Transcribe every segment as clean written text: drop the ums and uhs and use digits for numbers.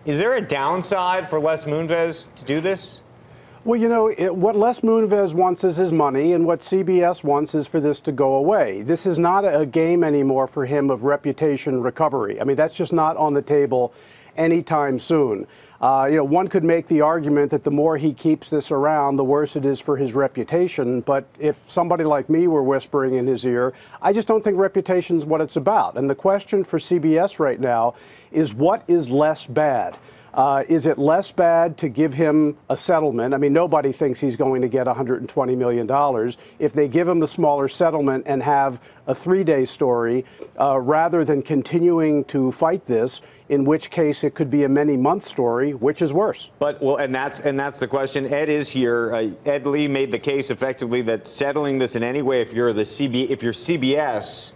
Is there a downside for Les Moonves to do this? Well, you know, what Les Moonves wants is his money, and what CBS wants is for this to go away. This is not a game anymore for him of reputation recovery. I mean, that's just not on the table anytime soon. You know, one could make the argument that the more he keeps this around, the worse it is for his reputation. But if somebody like me were whispering in his ear, I just don't think reputation's what it's about. And the question for CBS right now is, what is less bad? Is it less bad to give him a settlement? I mean, nobody thinks he's going to get $120 million. If they give him the smaller settlement and have a 3-day story, rather than continuing to fight this, in which case it could be a many-month story, which is worse. But, well, and that's the question. Ed is here. Ed Lee made the case effectively that settling this in any way, if you're CBS,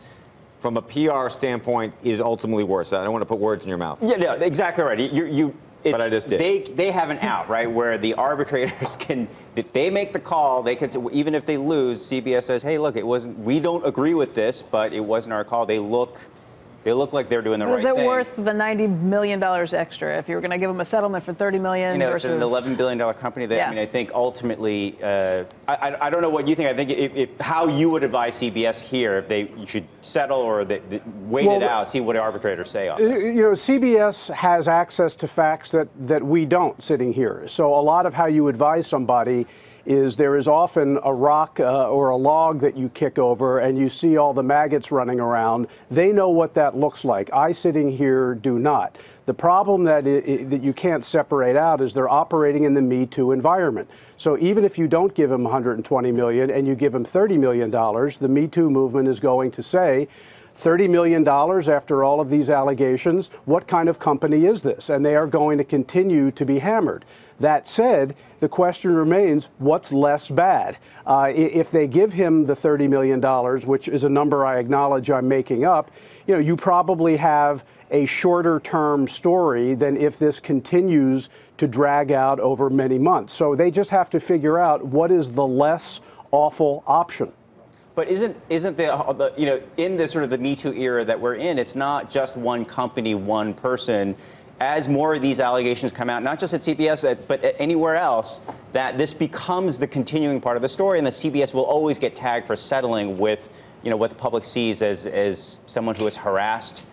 from a PR standpoint, is ultimately worse. I don't want to put words in your mouth. Yeah, no, exactly right. But I just did. They have an out, right, where the arbitrators can, if they make the call, they can say, even if they lose, CBS says, hey, look, it wasn't, we don't agree with this, but it wasn't our call. They look like they're doing the right thing. Is it worth the $90 million extra if you were going to give them a settlement for $30 million versus... It's an $11 billion company. I mean, I think ultimately, I don't know what you think. I think how you would advise CBS here, if you should settle or wait it out, see what arbitrators say on this. You know, CBS has access to facts that we don't sitting here. So a lot of how you advise somebody is there is often a rock or a log that you kick over and you see all the maggots running around. They know what that looks like. I sitting here do not. The problem that you can't separate out is they're operating in the Me Too environment. So even if you don't give them $120 million and you give them $30 million, the Me Too movement is going to say, $30 million after all of these allegations, what kind of company is this? And they are going to continue to be hammered. That said, the question remains, what's less bad? If they give him the $30 million, which is a number I acknowledge I'm making up, you know, you probably have a shorter term story than if this continues to drag out over many months. So they just have to figure out what is the less awful option. But isn't the you know, in the sort of the Me Too era that we're in, it's not just one company, one person. As more of these allegations come out, not just at CBS, but anywhere else, that this becomes the continuing part of the story, and the CBS will always get tagged for settling with, you know, what the public sees as someone who has harassed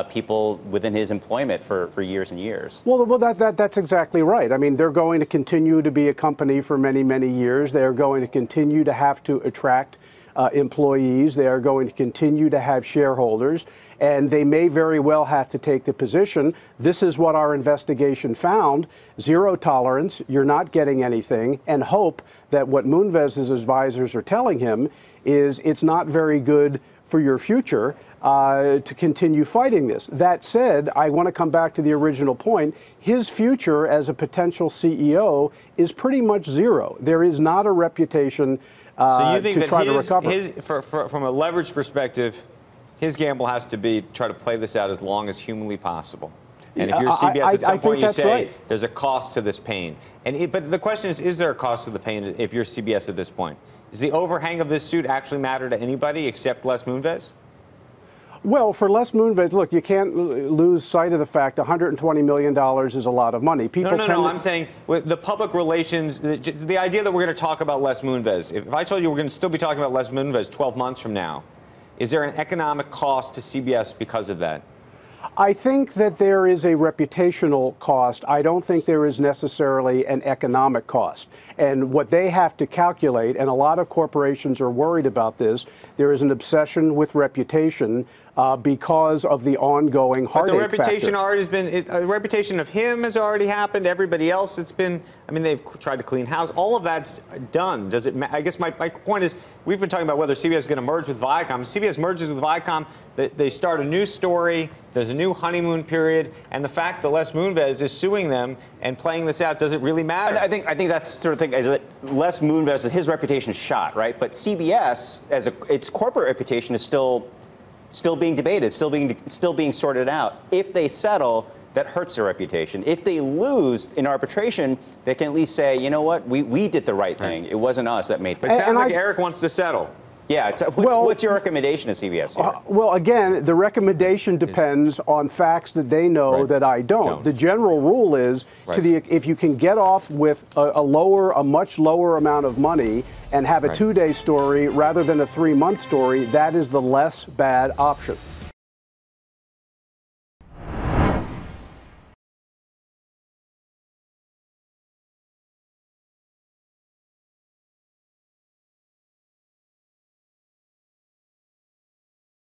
people within his employment for years and years. Well, that's exactly right. I mean, they're going to continue to be a company for many, many years. They're going to continue to have to attract employees. They are going to continue to have shareholders, and they may very well have to take the position, this is what our investigation found, zero tolerance, you're not getting anything, and hope that what Moonves' advisors are telling him is it's not very good for your future to continue fighting this. That said, I want to come back to the original point. His future as a potential CEO is pretty much zero. There is not a reputation so you think to that try to recover. From a leverage perspective, his gamble has to be try to play this out as long as humanly possible. And if you're CBS, at some point you say there's a cost to this pain. But the question is there a cost to the pain if you're CBS at this point? Does the overhang of this suit actually matter to anybody except Les Moonves? Well, for Les Moonves, look, you can't lose sight of the fact $120 million is a lot of money. People No, I'm saying with the public relations, the idea that we're going to talk about Les Moonves, if I told you we're going to still be talking about Les Moonves 12 months from now, is there an economic cost to CBS because of that? I think that there is a reputational cost. I don't think there is necessarily an economic cost. And what they have to calculate, and a lot of corporations are worried about this, there is an obsession with reputation because of the ongoing heartache factor. But the reputation already has been, the reputation of him has already happened. Everybody else, it's been, I mean, they've tried to clean house. All of that's done. Does it? I guess my point is, we've been talking about whether CBS is going to merge with Viacom. CBS merges with Viacom. They start a new story. There's a new honeymoon period, and the fact that Les Moonves is suing them and playing this out, does it really matter? I think that's sort of thing. Les Moonves, his reputation is shot, right? But CBS, its corporate reputation is still being debated, still being sorted out. If they settle, that hurts their reputation. If they lose in arbitration, they can at least say, you know what, we did the right thing. It wasn't us that made things. It sounds like Eric wants to settle. Yeah, what's your recommendation to CBS here? Well, again, the recommendation depends on facts that they know that I don't. The general rule is if you can get off with a much lower amount of money and have a 2-day story rather than a 3-month story, that is the less bad option.